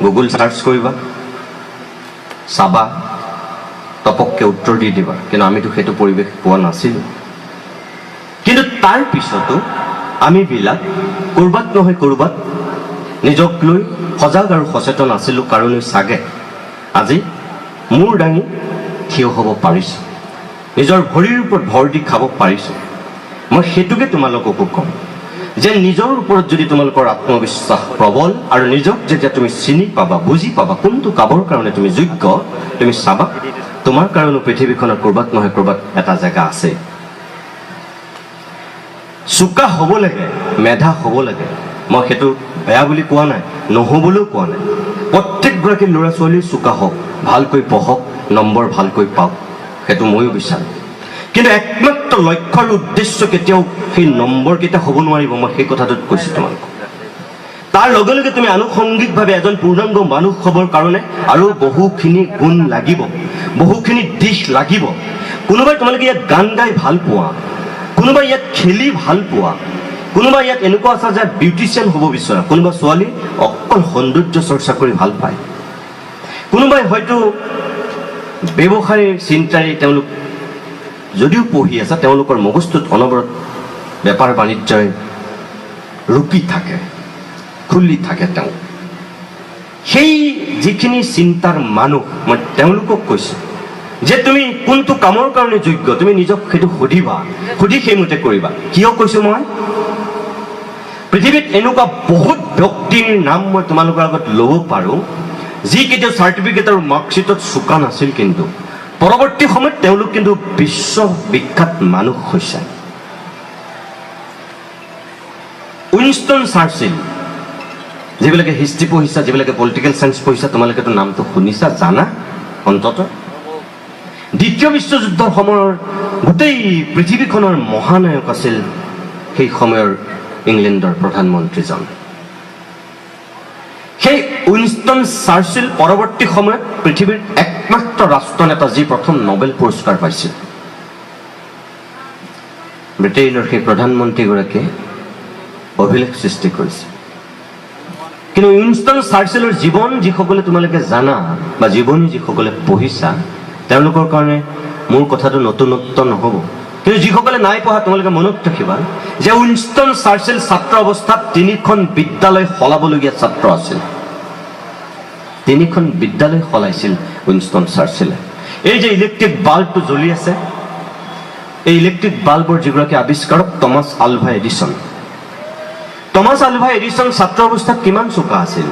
Google search কৰিবা, চাবা, তপককে উত্তৰ দি দিবা। কিন্তু আমিতো সেইটো পৰিৱেশ পোৱা নাছিলোঁ। কিন্তু তাৰ পিছতো আমিবিলাক ক'ৰবাত নহয় ক'ৰবাত নিজক লৈ সজাগ আৰু সচেতন আছিলোঁ কাৰণে চাগে আজি মূৰ দাঙি থিয় হ'ব পাৰিছোঁ, নিজৰ ভৰিৰ ওপৰত ভৰ দি খাব পাৰিছোঁ। মই সেইটোকে তোমালোককো কওঁ যে নিজৰ ওপৰত যদি তোমালোকৰ আত্মবিশ্বাস প্ৰবল আৰু নিজক যেতিয়া তুমি চিনি পাবা, বুজি পাবা কোনটো কামৰ কাৰণে তুমি যোগ্য, তুমি চাবা তোমাৰ কাৰণে পৃথিৱীখনত ক'ৰবাত নহয় ক'ৰবাত এটা জেগা আছে। চোকা হ'ব লাগে, মেধা হ'ব লাগে, মই সেইটো বেয়া বুলি কোৱা নাই, নহ'বলৈও কোৱা নাই। প্ৰত্যেকগৰাকী ল'ৰা ছোৱালী চোকা হওক, ভালকৈ পঢ়ক, নম্বৰ ভালকৈ পাওক, সেইটো ময়ো বিচাৰোঁ। কিন্তু একমাত্ৰ লক্ষ্য আৰু উদ্দেশ্য কেতিয়াও সেই নম্বৰকেইটা হ'ব নোৱাৰিব, মই সেই কথাটোত কৈছোঁ তোমালোকক। তাৰ লগে লগে তুমি আনুষংগিকভাৱে এজন পূৰ্ণাংগ মানুহ হ'বৰ কাৰণে আৰু বহুখিনি গুণ লাগিব, বহুখিনি দিশ লাগিব। কোনোবাই তোমালোকে ইয়াত গান গাই ভাল পোৱা, কোনোবাই ইয়াত খেলি ভাল পোৱা, কোনোবাই ইয়াত এনেকুৱা আছে যে বিউটিচিয়ান হ'ব বিচৰা, কোনোবা ছোৱালী অকল সৌন্দৰ্য চৰ্চা কৰি ভাল পায়, কোনোবাই হয়তো ব্যৱসায়ৰ চিন্তাৰে তেওঁলোক যদিও পঢ়ি আছে, তেওঁলোকৰ মগজুটোত অনবৰত বেপাৰ বাণিজ্যই ৰূপি থাকে, খুলি থাকে। তেওঁ সেই যিখিনি চিন্তাৰ মানুহ, মই তেওঁলোকক কৈছোঁ যে তুমি কোনটো কামৰ কাৰণে যোগ্য, তুমি নিজক সেইটো সুধিবা, সুধি সেইমতে কৰিবা। কিয় কৈছোঁ মই? পৃথিৱীত এনেকুৱা বহুত ব্যক্তিৰ নাম মই তোমালোকৰ আগত ল'ব পাৰোঁ যি কেতিয়াও চাৰ্টিফিকেট আৰু মাৰ্কশ্বিটত চোকা নাছিল, কিন্তু পৰৱৰ্তী সময়ত তেওঁলোক কিন্তু বিশ্ববিখ্যাত মানুহ হৈছে। উইনষ্টন চাৰ্চিল, যিবিলাকে হিষ্ট্ৰী পঢ়িছা, যিবিলাকে পলিটিকেল চায়েন্স পঢ়িছা, তোমালোকেতো নামটো শুনিছা, জানা অন্তত। দ্বিতীয় বিশ্বযুদ্ধৰ সময়ৰ গোটেই পৃথিৱীখনৰ মহানায়ক আছিল সেই সময়ৰ ইংলেণ্ডৰ প্ৰধানমন্ত্ৰীজন। সেই উইনষ্টন চাৰ্চিল পৰৱৰ্তী সময়ত পৃথিৱীৰ একমাত্ৰ ৰাষ্ট্ৰনেতা যি প্ৰথম নোবেল পুৰস্কাৰ পাইছিল। ব্ৰিটেইনৰ সেই প্ৰধানমন্ত্ৰীগৰাকীয়ে অভিলেখ সৃষ্টি কৰিছে। কিন্তু উইনষ্টন চাৰ্চিলৰ জীৱন যিসকলে তোমালোকে জানা বা জীৱনী যিসকলে পঢ়িছা, তেওঁলোকৰ কাৰণে মোৰ কথাটো নতুনত্ব নহ'ব। কিন্তু যিসকলে নাই পঢ়া, তোমালোকে মনত ৰাখিবা যে উইনষ্টন চাৰ্চিল ছাত্ৰ অৱস্থাত 3খন বিদ্যালয় সলাবলগীয়া ছাত্ৰ আছিল। 3খন বিদ্যালয় সলাইছিল উইনষ্টন চাৰ্চিলে। এই যে ইলেক্ট্ৰিক বাল্বটো জ্বলি আছে, এই ইলেক্ট্ৰিক বাল্বৰ যিগৰাকী আৱিষ্কাৰক Thomas Alva Edison. Thomas Alva Edison ছাত্ৰ অৱস্থাত কিমান চোকা আছিল,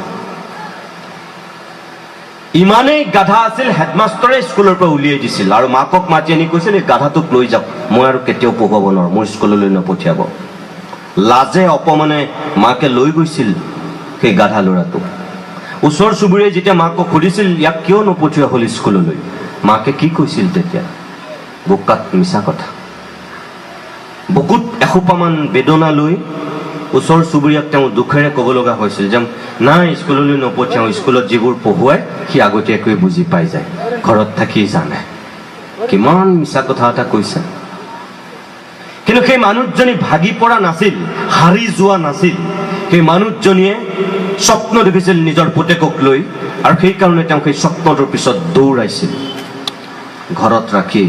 ইমানেই গাধা আছিল, হেডমাষ্টৰে স্কুলৰ পৰা উলিয়াই দিছিল আৰু মাকক মাতি আনি কৈছিল, এই গাধাটোক লৈ যাওক, মই আৰু কেতিয়াও পঢ়ুৱাব নোৱাৰোঁ, মোৰ স্কুললৈ নপঠিয়াব। লাজে অপমানে মাকে লৈ গৈছিল সেই গাধা ল'ৰাটোক। ওচৰ চুবুৰীয়াই যেতিয়া মাকক সুধিছিল ইয়াক কিয় নপঠিওৱা হ'ল স্কুললৈ, মাকে কি কৈছিল তেতিয়া? বোকাত মিছা কথা। বুকুত এসোপামান বেদনা লৈ ওচৰ চুবুৰীয়াক তেওঁ দুখেৰে ক'ব লগা হৈছিল যে নাই, স্কুললৈ নপঠিয়াওঁ, স্কুলত যিবোৰ পঢ়ুৱাই সি আগতীয়াকৈ বুজি পাই যায়, ঘৰত থাকি জানে। কিমান মিছা কথা এটা কৈছে। কিন্তু সেই মানুহজনী ভাগি পৰা নাছিল, হাৰি যোৱা নাছিল। সেই মানুহজনীয়ে স্বপ্ন দেখিছিল নিজৰ পুতেকক লৈ, আৰু সেইকাৰণে তেওঁ সেই স্বপ্নটোৰ পিছত দৌৰাইছিল ঘৰত ৰাখি।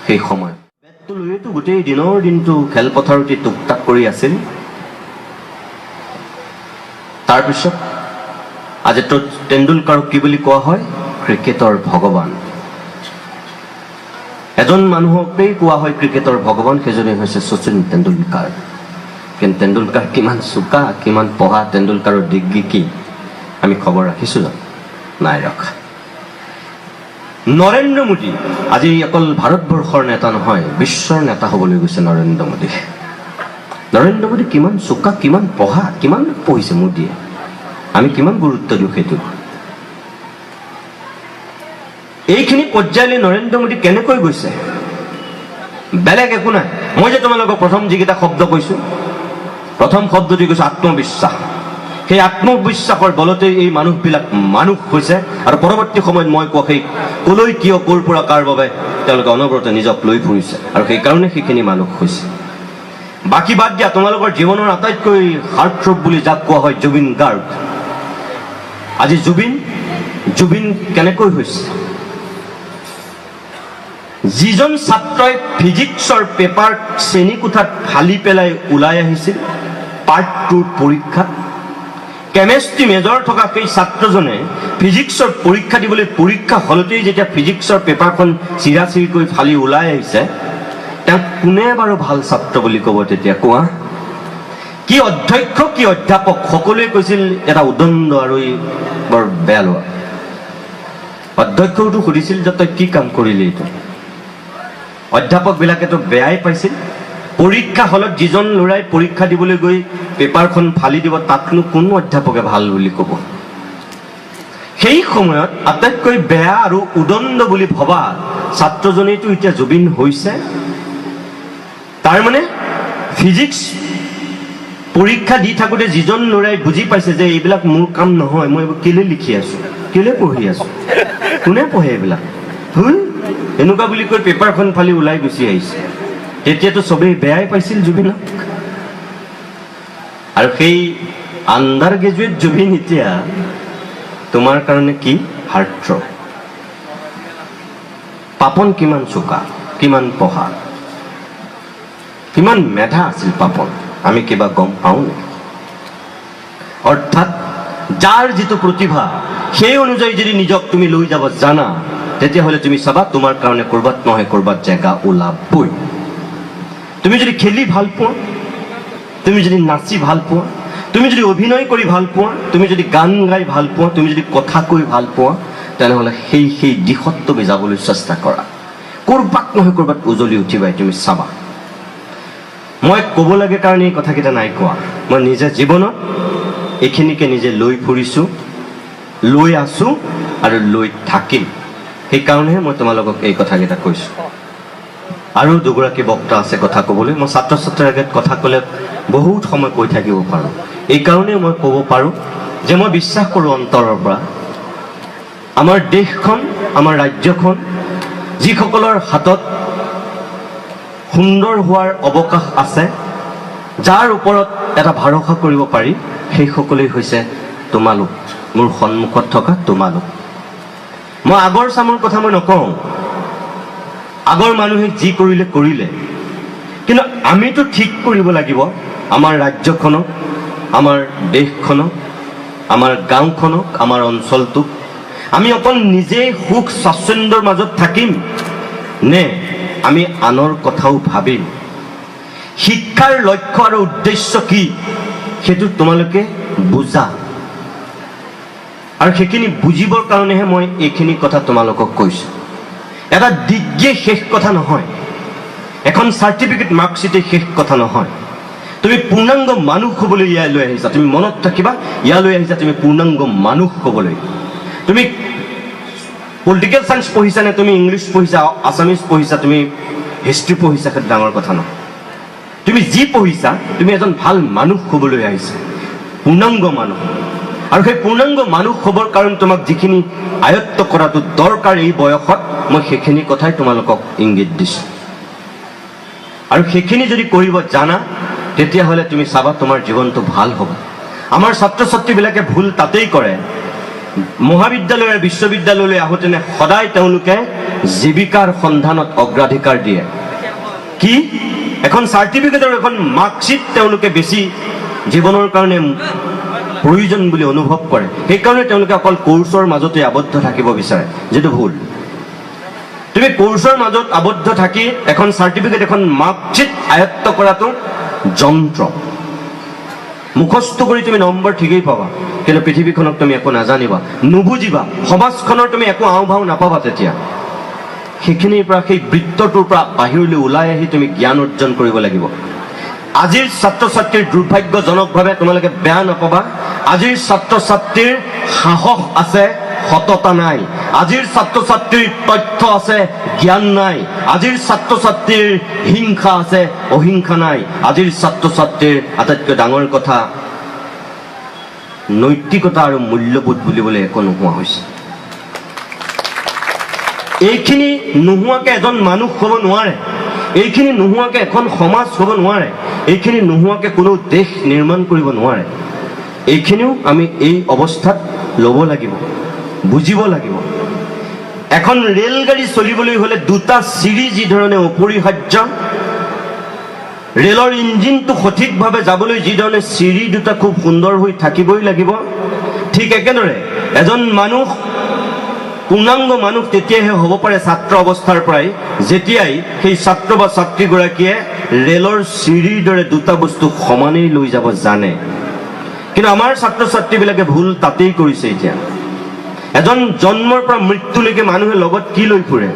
সেই সময়ত বেটটো লৈতো গোটেই দিনৰ দিনটো খেলপথাৰতে টুকটাক কৰি আছিল। তাৰপিছত আজি তেণ্ডুলকাৰক কি বুলি কোৱা হয়? ক্ৰিকেটৰ ভগৱান। এজন মানুহকেই কোৱা হয় ক্ৰিকেটৰ ভগৱান, সেইজনে হৈছে শচীন তেণ্ডুলকাৰ। কিন্তু তেণ্ডুলকাৰ কিমান চোকা, কিমান পঢ়া, তেণ্ডুলকাৰৰ ডিগ্ৰী কি আমি খবৰ ৰাখিছোঁ জানো? নাই ৰখা। নৰেন্দ্ৰ মোদী আজি অকল ভাৰতবৰ্ষৰ নেতা নহয়, বিশ্বৰ নেতা হ'বলৈ গৈছে নৰেন্দ্ৰ মোদী। নৰেন্দ্ৰ মোদী কিমান চোকা, কিমান পঢ়া, কিমান পঢ়িছে মোদীয়ে, আমি কিমান গুৰুত্ব দিওঁ সেইটো। এইখিনি পৰ্যায়লৈ নৰেন্দ্ৰ মোদী কেনেকৈ গৈছে? বেলেগ একো নাই। মই যে তোমালোকক প্ৰথম যিকেইটা শব্দ কৈছোঁ, প্ৰথম শব্দটি কৈছোঁ আত্মবিশ্বাস। সেই আত্মবিশ্বাসৰ বলতে এই মানুহবিলাক মানুহ হৈছে। আৰু পৰৱৰ্তী সময়ত মই কোৱা সেই কলৈ, কিয়, ক'ৰ পৰা, কাৰ বাবে তেওঁলোকে অনবৰতে নিজক লৈ ফুৰিছে, আৰু সেইকাৰণে সেইখিনি মানুহ হৈছে। বাকী বাদ দিয়া, তোমালোকৰ জীৱনৰ আটাইতকৈ হাৰ্টথ্ৰব বুলি যাক কোৱা হয় জুবিন গাৰ্গ, আজি জুবিন কেনেকৈ হৈছে? যিজন ছাত্ৰই ফিজিক্সৰ পেপাৰ শ্ৰেণীকোঠাত ফালি পেলাই ওলাই আহিছিল পাৰ্ট 2 পৰীক্ষাত, কেমেষ্ট্ৰি মেজৰ থকা সেই ছাত্ৰজনে ফিজিক্সৰ পৰীক্ষা দিবলৈ পৰীক্ষা হলতেই যেতিয়া ফিজিক্সৰ পেপাৰখন চিৰাচিৰিকৈ ফালি ওলাই আহিছে, তেওঁক কোনে বাৰু ভাল ছাত্ৰ বুলি ক'ব তেতিয়া? কোৱা। কি অধ্যক্ষ কি অধ্যাপক সকলোৱে কৈছিল এটা উদণ্ড আৰু বৰ বেয়া লোৱা। অধ্যক্ষটো সুধিছিল যে তই কি কাম কৰিলি এইটো? অধ্যাপকবিলাকেতো বেয়াই পাইছিল। পৰীক্ষা হলত যিজন ল'ৰাই পৰীক্ষা দিবলৈ গৈ পেপাৰখন ফালি দিব তাকনো কোনো অধ্যাপকে ভাল বুলি ক'ব? সেই সময়ত আটাইতকৈ বেয়া আৰু উদণ্ড বুলি ভবা ছাত্ৰজনেইতো এতিয়া জুবিন হৈছে। তাৰমানে ফিজিক্স পৰীক্ষা দি থাকোঁতে যিজন ল'ৰাই বুজি পাইছে যে এইবিলাক মোৰ কাম নহয়, মই এইবোৰ কেলৈ লিখি আছোঁ, কেলৈ পঢ়ি আছোঁ, কোনে পঢ়ে এইবিলাক, এনেকুৱা বুলি কৈ পেপাৰখন ফালি ওলাই গুচি আহিছে। তেতিয়াতো চবেই বেয়াই পাইছিল জুবিনক। আৰু সেই আণ্ডাৰ গ্ৰেজুৱেট জুবিন এতিয়া তোমাৰ কাৰণে কি হাৰ্ট। পাপন কিমান চোকা, কিমান পঢ়া, কিমান মেধা আছিল পাপন, আমি কিবা গম পাওঁ নেকি? অৰ্থাৎ যাৰ যিটো প্ৰতিভা সেই অনুযায়ী যদি নিজক তুমি লৈ যাব জানা, তেতিয়াহ'লে তুমি চাবা তোমাৰ কাৰণে ক'ৰবাত নহয় ক'ৰবাত জেগা ওলাবই। তুমি যদি খেলি ভাল পোৱা, তুমি যদি নাচি ভাল পোৱা, তুমি যদি অভিনয় কৰি ভাল পোৱা, তুমি যদি গান গাই ভাল পোৱা, তুমি যদি কথা কৈ ভাল পোৱা, তেনেহ'লে সেই দিশত তুমি যাবলৈ চেষ্টা কৰা। ক'ৰবাত নহয় ক'ৰবাত উজলি উঠিবাই, তুমি চাবা। মই ক'ব লাগে কাৰণে এই কথাকেইটা নাই কোৱা। মই নিজে জীৱনত এইখিনিকে নিজে লৈ ফুৰিছোঁ, লৈ আছোঁ আৰু লৈ থাকিম। সেইকাৰণেহে মই তোমালোকক এই কথাকেইটা কৈছোঁ। আৰু দুগৰাকী বক্তা আছে কথা ক'বলৈ। মই ছাত্ৰ ছাত্ৰীৰ আগত কথা ক'লে বহুত সময় কৈ থাকিব পাৰোঁ। এইকাৰণেই মই ক'ব পাৰোঁ যে মই বিশ্বাস কৰোঁ অন্তৰৰ পৰা, আমাৰ দেশখন, আমাৰ ৰাজ্যখন যিসকলৰ হাতত সুন্দৰ হোৱাৰ অৱকাশ আছে, যাৰ ওপৰত এটা ভৰসা কৰিব পাৰি, সেইসকলেই হৈছে তোমালোক, মোৰ সন্মুখত থকা তোমালোক। মই আগৰ চামৰ কথা মই নকওঁ, আগৰ মানুহে যি কৰিলে কৰিলে, কিন্তু আমিতো ঠিক কৰিব লাগিব আমাৰ ৰাজ্যখনক, আমাৰ দেশখনক, আমাৰ গাঁওখনক, আমাৰ অঞ্চলটোক। আমি অকল নিজেই সুখ স্বাচ্ছন্দ্যৰ মাজত থাকিম নে আমি আনৰ কথাও ভাবিম? শিক্ষাৰ লক্ষ্য আৰু উদ্দেশ্য কি সেইটো তোমালোকে বুজা। আৰু সেইখিনি বুজিবৰ কাৰণেহে মই এইখিনি কথা তোমালোকক কৈছোঁ। এটা ডিগ্ৰী শেষ কথা নহয়, এখন চাৰ্টিফিকেট মাৰ্কশ্বিটে শেষ কথা নহয়। তুমি পূৰ্ণাংগ মানুহ হ'বলৈ ইয়ালৈ আহিছা। তুমি মনত থাকিবা, ইয়ালৈ আহিছা তুমি পূৰ্ণাংগ মানুহ হ'বলৈ। তুমি পলিটিকেল চায়েন্স পঢ়িছা নে তুমি ইংলিছ পঢ়িছা, আছামিজ পঢ়িছা, তুমি হিষ্ট্ৰী পঢ়িছা, সেইটো ডাঙৰ কথা নহয়। তুমি যি পঢ়িছা, তুমি এজন ভাল মানুহ হ'বলৈ আহিছা, পূৰ্ণাংগ মানুহ। আৰু সেই পূৰ্ণাংগ মানুহ হ'বৰ কাৰণে তোমাক যিখিনি আয়ত্ব কৰাটো দৰকাৰ এই বয়সত, মই সেইখিনি কথাই তোমালোকক ইংগিত দিছোঁ। আৰু সেইখিনি যদি কৰিব জানা, তেতিয়াহ'লে তুমি চাবা তোমাৰ জীৱনটো ভাল হ'ব। আমাৰ ছাত্ৰ ছাত্ৰীবিলাকে ভুল তাতেই কৰে, মহাবিদ্যালয় আৰু বিশ্ববিদ্যালয়লৈ আহোঁতেনে সদায় তেওঁলোকে জীৱিকাৰ সন্ধানত অগ্ৰাধিকাৰ দিয়ে। কি এখন চাৰ্টিফিকেট আৰু এখন মাৰ্কশ্বিট তেওঁলোকে বেছি জীৱনৰ কাৰণে প্ৰয়োজন বুলি অনুভৱ কৰে। সেইকাৰণে তেওঁলোকে অকল কোৰ্চৰ মাজতে আবদ্ধ থাকিব বিচাৰে, যিটো ভুল। তুমি কোৰ্চৰ মাজত আবদ্ধ থাকি এখন চাৰ্টিফিকেট, এখন মাৰ্কশ্বিট আয়ত্ব কৰাটো যন্ত্ৰ। মুখস্থ কৰি তুমি নম্বৰ ঠিকেই পাবা, কিন্তু পৃথিৱীখনক তুমি একো নাজানিবা, নুবুজিবা, সমাজখনৰ তুমি একো আওভাও নাপাবা। তেতিয়া সেইখিনিৰ পৰা, সেই বৃত্তটোৰ পৰা বাহিৰলৈ ওলাই আহি তুমি জ্ঞান অৰ্জন কৰিব লাগিব। আজিৰ ছাত্ৰ ছাত্ৰীৰ দুৰ্ভাগ্যজনকভাৱে, তোমালোকে বেয়া নাপাবা, আজিৰ ছাত্ৰ ছাত্ৰীৰ সাহস আছে, সততা নাই। আজিৰ ছাত্ৰ ছাত্ৰীৰ তথ্য আছে, জ্ঞান নাই। আজিৰ ছাত্ৰ ছাত্ৰীৰ হিংসা আছে, অহিংসা নাই। আজিৰ ছাত্ৰ ছাত্ৰীৰ আটাইতকৈ ডাঙৰ কথা, নৈতিকতা আৰু মূল্যবোধ বুলিবলৈ একো নোহোৱা হৈছে। এইখিনি নোহোৱাকৈ এজন মানুহ হ'ব নোৱাৰে, এইখিনি নোহোৱাকৈ এখন সমাজ হ'ব নোৱাৰে, এইখিনি নোহোৱাকৈ কোনো দেশ নিৰ্মাণ কৰিব নোৱাৰে। এইখিনিও আমি এই অৱস্থাত ল'ব লাগিব, বুজিব লাগিব। এখন ৰেলগাড়ী চলিবলৈ হ'লে দুটা চিৰি যি ধৰণে অপৰিহাৰ্য, ৰেলৰ ইঞ্জিনটো সঠিকভাৱে যাবলৈ যি ধৰণে চিৰি দুটা খুব সুন্দৰ হৈ থাকিবই লাগিব, ঠিক একেদৰে এজন মানুহ, পূৰ্ণাংগ মানুহ তেতিয়াহে হ'ব পাৰে ছাত্ৰ অৱস্থাৰ পৰাই, যেতিয়াই সেই ছাত্ৰ বা ছাত্ৰীগৰাকীয়ে ৰেলৰ চিৰিৰ দৰে দুটা বস্তু সমানেই লৈ যাব জানে। কিন্তু আমাৰ ছাত্ৰ ছাত্ৰীবিলাকে ভুল তাতেই কৰিছে। এতিয়া এজন জন্মৰ পৰা মৃত্যুলৈকে মানুহে লগত কি লৈ ফুৰে?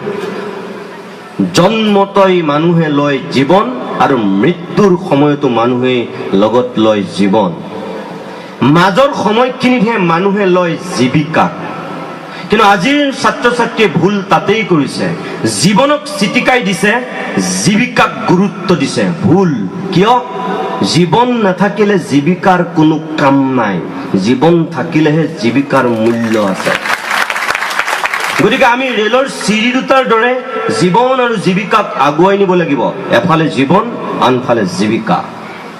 জন্মতই মানুহে লয় জীৱন, আৰু মৃত্যুৰ সময়তো মানুহে লগত লয় জীৱন। মাজৰ সময়খিনিতহে মানুহে লয় জীৱিকা। কিন্তু আজিৰ ছাত্ৰ ছাত্ৰীয়ে ভুল তাতেই কৰিছে, জীৱনক চিটিকাই দিছে, জীৱিকাক গুৰুত্ব দিছে। ভুল। কিয়? জীৱন নাথাকিলে জীৱিকাৰ কোনো কাম নাই, জীৱন থাকিলেহে জীৱিকাৰ মূল্য আছে। গতিকে আমি ৰেলৰ চিৰি দুটাৰ দৰে জীৱন আৰু জীৱিকাক আগুৱাই নিব লাগিব। এফালে জীৱন, আনফালে জীৱিকা।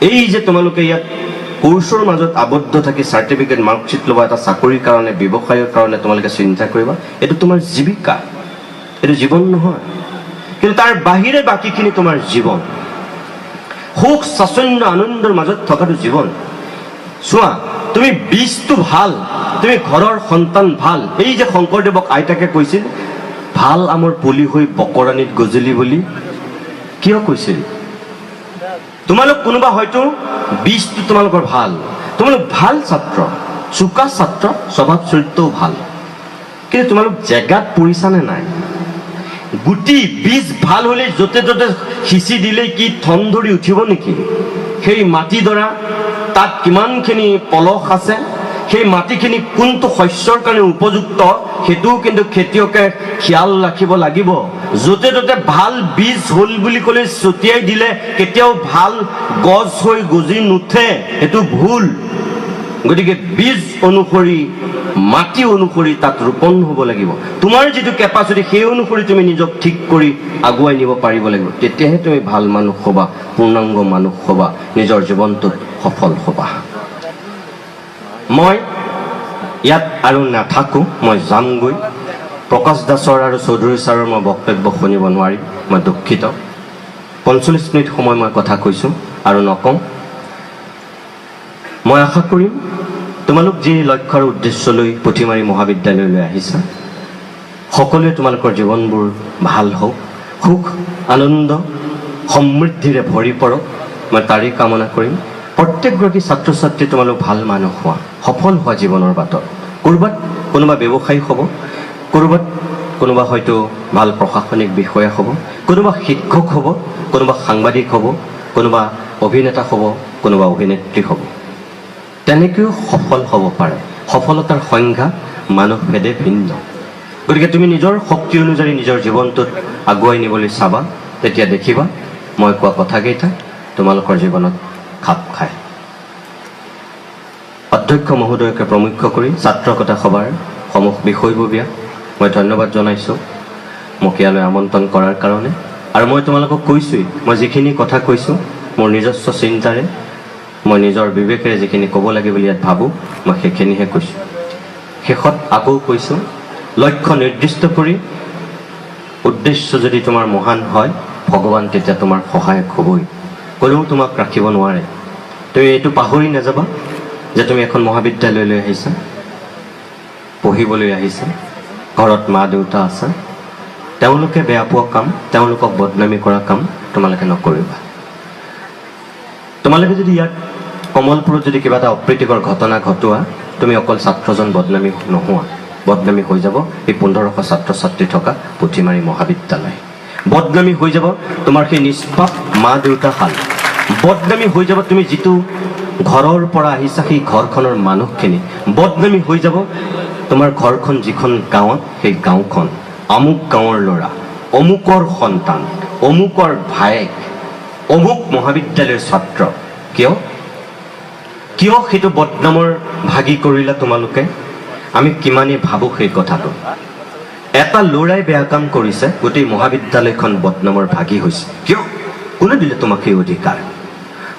এই যে তোমালোকে ইয়াত কোৰ্চৰ মাজত আবদ্ধ থাকি চাৰ্টিফিকেট মাৰ্কশ্বিট ল'বা, এটা চাকৰিৰ কাৰণে, ব্যৱসায়ৰ কাৰণে তোমালোকে চিন্তা কৰিবা, এইটো তোমাৰ জীৱিকা, এইটো জীৱন নহয়। কিন্তু তাৰ বাহিৰে বাকীখিনি তোমাৰ জীৱন। সুখ স্বাচ্ছন্দ্য আনন্দৰ মাজত থকাটো জীৱন। চোৱা, তুমি বীজটো ভাল, তুমি ঘৰৰ সন্তান ভাল। এই যে শংকৰদেৱক আইতাকে কৈছিল, ভাল আমৰ পুলি হৈ বকৰাণীত গজলি বুলি, কিয় কৈছিল? তোমালোক কোনোবা হয়তো বীজটো তোমালোকৰ ভাল, তোমালোক ভাল ছাত্ৰ, চোকা ছাত্ৰ, স্বভাৱ চৰিত্ৰও ভাল, কিন্তু তোমালোক জেগাত পৰিছানে নাই? গুটি বীজ ভাল হ'লে য'তে ত'তে সিঁচি দিলেই কি ঠন ধৰি উঠিব নেকি? সেই মাটিডৰা তাত কিমানখিনি পলস আছে, সেই মাটিখিনি কোনটো শস্যৰ কাৰণে উপযুক্ত, সেইটোও কিন্তু খেতিয়কে খিয়াল ৰাখিব লাগিব। য'তে ত'তে ভাল বীজ হ'ল বুলি ক'লে ছটিয়াই দিলে কেতিয়াও ভাল গছ হৈ গজি নুঠে, সেইটো ভুল। গতিকে বীজ অনুসৰি, মাটি অনুসৰি তাত ৰোপণ হ'ব লাগিব। তোমাৰ যিটো কেপাচিটি, সেই অনুসৰি তুমি নিজক ঠিক কৰি আগুৱাই নিব পাৰিব লাগিব। তেতিয়াহে তুমি ভাল মানুহ হ'বা, পূৰ্ণাংগ মানুহ হ'বা, নিজৰ জীৱনটোত সফল হ'বা। মই ইয়াত আৰু নাথাকোঁ, মই যামগৈ। প্ৰকাশ দাসৰ আৰু চৌধুৰী ছাৰৰ মই বক্তব্য শুনিব নোৱাৰিম, মই দুখিত। 45 মিনিট সময় মই কথা কৈছোঁ আৰু নকওঁ। মই আশা কৰিম তোমালোক যি লক্ষ্য আৰু উদ্দেশ্য লৈ পুথিমাৰী মহাবিদ্যালয়লৈ আহিছা, সকলোৱে তোমালোকৰ জীৱনবোৰ ভাল হওক, সুখ আনন্দ সমৃদ্ধিৰে ভৰি পৰক, মই তাৰেই কামনা কৰিম। প্ৰত্যেকগৰাকী ছাত্ৰ ছাত্ৰী তোমালোক ভাল মানুহ হোৱা, সফল হোৱা জীৱনৰ বাটত। ক'ৰবাত কোনোবা ব্যৱসায়ী হ'ব, ক'ৰবাত কোনোবা হয়তো ভাল প্ৰশাসনিক বিষয়া হ'ব, কোনোবা শিক্ষক হ'ব, কোনোবা সাংবাদিক হ'ব, কোনোবা অভিনেতা হ'ব, কোনোবা অভিনেত্ৰী হ'ব। তেনেকৈও সফল হ'ব পাৰে। সফলতাৰ সংজ্ঞা মানুহভেদে ভিন্ন। গতিকে তুমি নিজৰ শক্তি অনুযায়ী নিজৰ জীৱনটোত আগুৱাই নিবলৈ চাবা, তেতিয়া দেখিবা মই কোৱা কথাকেইটা তোমালোকৰ জীৱনত খাপ খায়। অধ্যক্ষ মহোদয়কে প্ৰমুখ্য কৰি ছাত্ৰকতা সভাৰ সমূহ বিষয়ববীয়া মই ধন্যবাদ জনাইছোঁ মোক ইয়ালৈ আমন্ত্ৰণ কৰাৰ কাৰণে। আৰু মই তোমালোকক কৈছোঁৱেই, মই যিখিনি কথা কৈছোঁ মোৰ নিজস্ব চিন্তাৰে, মই নিজৰ বিবেকেৰে যিখিনি ক'ব লাগে বুলি ইয়াত ভাবোঁ, মই সেইখিনিহে কৈছোঁ। শেষত আকৌ কৈছোঁ, লক্ষ্য নিৰ্দিষ্ট কৰি উদ্দেশ্য যদি তোমাৰ মহান হয়, ভগৱান তেতিয়া তোমাৰ সহায়ক হ'বই, কোনেও তোমাক ৰাখিব নোৱাৰে। তুমি এইটো পাহৰি নাযাবা যে তুমি এখন মহাবিদ্যালয়লৈ আহিছা, পঢ়িবলৈ আহিছা, ঘৰত মা দেউতা আছে, তেওঁলোকে বেয়া পোৱা কাম, তেওঁলোকক বদনামী কৰা কাম তোমালোকে নকৰিবা। তোমালোকে যদি ইয়াত কমলপুৰত যদি কিবা এটা অপ্ৰীতিকৰ ঘটনা ঘটোৱা, তুমি অকল ছাত্ৰজন বদনামী নোহোৱা, বদনামী হৈ যাব এই 1500 ছাত্ৰ ছাত্ৰী থকা পুথিমাৰী মহাবিদ্যালয়। বদনামী হৈ যাব তোমাৰ সেই নিষ্পাপ মা দেউতাহাল, বদনামী হৈ যাব তুমি যিটো ঘৰৰ পৰা আহিছা সেই ঘৰখনৰ মানুহখিনি, বদনামী হৈ যাব তোমাৰ ঘৰখন যিখন গাঁৱত, সেই গাঁওখন আমুক গাঁৱৰ ল'ৰা, অমুকৰ সন্তান, অমুকৰ ভায়েক, অমুক মহাবিদ্যালয়ৰ ছাত্ৰ। কিয় কিয় সেইটো বদনামৰ ভাগি কৰিলা তোমালোকে? আমি কিমানেই ভাবোঁ সেই কথাটো। এটা ল'ৰাই বেয়া কাম কৰিছে, গোটেই মহাবিদ্যালয়খন বদনামৰ ভাগি হৈছে। কিয়? কোনে দিলে তোমাক সেই অধিকাৰ?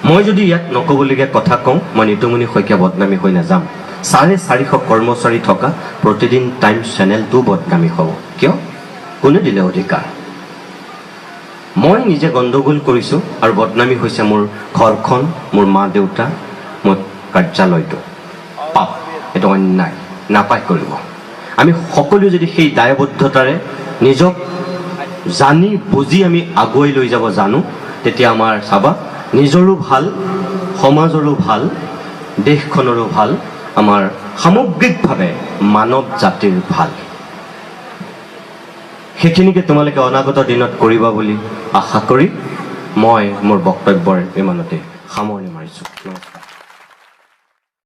মই যদি ইয়াত নক'বলগীয়া কথা কওঁ, মই নিতুমণি শইকীয়া বদনামী হৈ নাযাম। 450 কৰ্মচাৰী থকা প্ৰতিদিন টাইমছ চেনেলটো বদনামী হ'ব কিয় কোনে দিলে অধিকাৰ মই নিজে গণ্ডগোল কৰিছোঁ আৰু বদনামী হৈছে মোৰ ঘৰখন মোৰ মা দেউতা মোৰ কাৰ্যালয়টো পাপ এইটো অন্যায় নাপায় কৰিব আমি সকলো যদি সেই দায়বদ্ধতাৰে নিজক জানি বুজি আমি আগুৱাই লৈ যাব জানো তেতিয়া আমাৰ চাবা নিজৰো ভাল সমাজৰো ভাল দেশখনৰো ভাল আমাৰ সামগ্ৰিকভাৱে মানৱ জাতিৰ ভাল সেইখিনিকে তোমালোকে অনাগত দিনত কৰিবা বুলি আশা কৰি মই মোৰ বক্তব্যৰ ইমানতে সামৰণি মাৰিছোঁ নমস্কাৰ